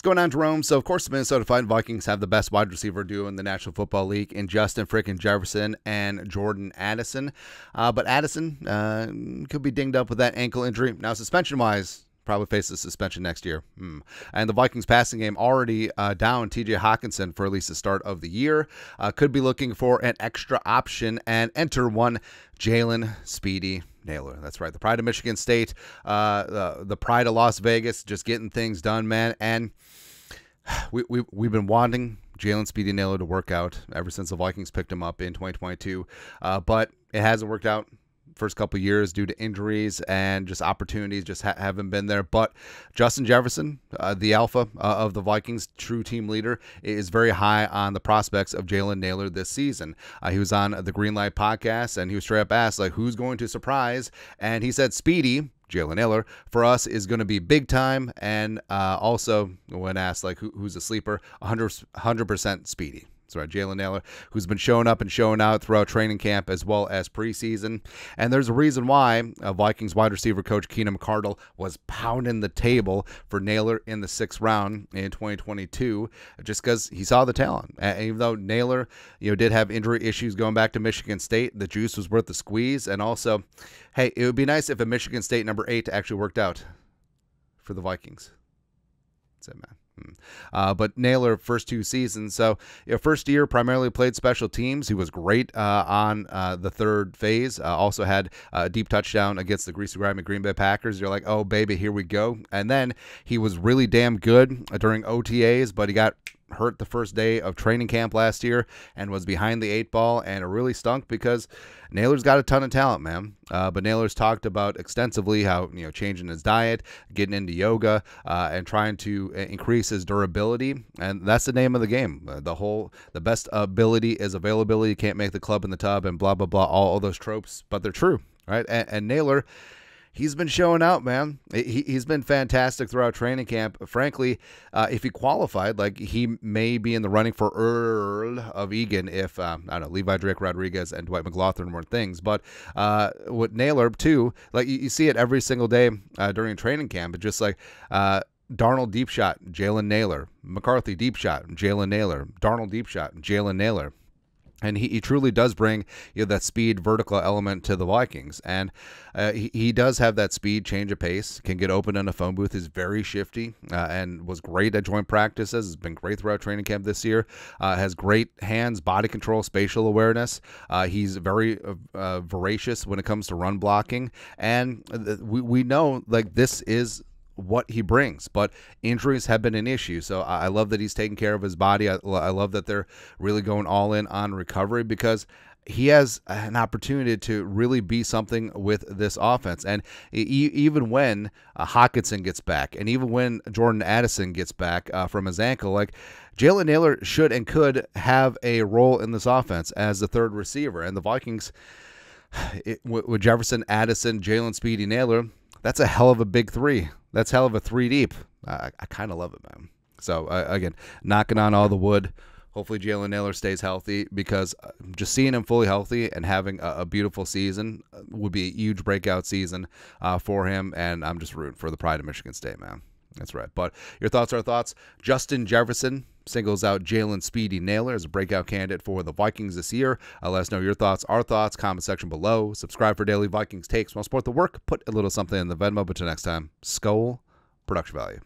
What's going on, Jerome? So, of course, the Minnesota Fighting Vikings have the best wide receiver duo in the National Football League in Justin freaking Jefferson and Jordan Addison. But Addison could be dinged up with that ankle injury. Now, suspension-wise, probably faces suspension next year. And the Vikings passing game already down TJ Hawkinson for at least the start of the year. Could be looking for an extra option and enter one Jalen Speedy Nailor. That's right. The pride of Michigan State, the pride of Las Vegas, just getting things done, man. And we've been wanting Jalen Speedy Nailor to work out ever since the Vikings picked him up in 2022. But it hasn't worked out first couple of years due to injuries and just opportunities just haven't been there. But Justin Jefferson, the alpha of the Vikings, true team leader, is very high on the prospects of Jalen Nailor this season. He was on the Green Light podcast and he was straight up asked, like, who's going to surprise? And he said Speedy, Jalen Nailor, for us is going to be big time. And also when asked, like, who's a sleeper, 100% Speedy. That's right, Jalen Nailor, who's been showing up and showing out throughout training camp as well as preseason. And there's a reason why Vikings wide receiver coach Keenan McCardle was pounding the table for Nailor in the 6th round in 2022, just because he saw the talent. And even though Nailor, did have injury issues going back to Michigan State, the juice was worth the squeeze. And also, hey, it would be nice if a Michigan State number 8 actually worked out for the Vikings. That's it, man. But Nailor, first 2 seasons. So, first year primarily played special teams. He was great on the 3rd phase. Also had a deep touchdown against the greasy grimy Green Bay Packers. You're like, oh, baby, here we go. And then he was really damn good during OTAs, but he got hurt the first day of training camp last year and was behind the 8 ball, and it really stunk because Nailor's got a ton of talent, man. But Nailor's talked about extensively how, changing his diet, getting into yoga, and trying to increase his durability. And that's the name of the game. The best ability is availability. You can't make the club in the tub and blah, blah, blah, all those tropes, but they're true, right? And Nailor, he's been showing out, man. He's been fantastic throughout training camp. Frankly, if he qualified, like, he may be in the running for Earl of Egan if, Levi Drake Rodriguez and Dwight McLaughlin weren't things. But with Nailor, too, like, you see it every single day during training camp. It's just like Darnold deep shot, Jalen Nailor. McCarthy deep shot, Jalen Nailor. Darnold deep shot, Jalen Nailor. And he truly does bring that speed, vertical element to the Vikings. And he does have that speed, change of pace, can get open in a phone booth, is very shifty, and was great at joint practices, has been great throughout training camp this year, has great hands, body control, spatial awareness. He's very voracious when it comes to run blocking. And we know, like, this is what he brings, but injuries have been an issue. So I love that he's taking care of his body. I love that they're really going all in on recovery because he has an opportunity to really be something with this offense. And even when Hawkinson gets back, and even when Jordan Addison gets back from his ankle, like, Jalen Nailor should and could have a role in this offense as the 3rd receiver. And the Vikings, with Jefferson, Addison, Jalen, Speedy, Nailor, that's a hell of a big 3. That's hell of a 3 deep. I kind of love it, man. So, again, knocking on all the wood. Hopefully Jalen Nailor stays healthy because just seeing him fully healthy and having a beautiful season would be a huge breakout season for him. And I'm just rooting for the pride of Michigan State, man. That's right. But your thoughts are thoughts. Justin Jefferson singles out Jalen Speedy Nailor as a breakout candidate for the Vikings this year. Let us know your thoughts, our thoughts, comment section below. Subscribe for daily Vikings takes. Want to support the work? Put a little something in the Venmo. But until next time, Skol, production value.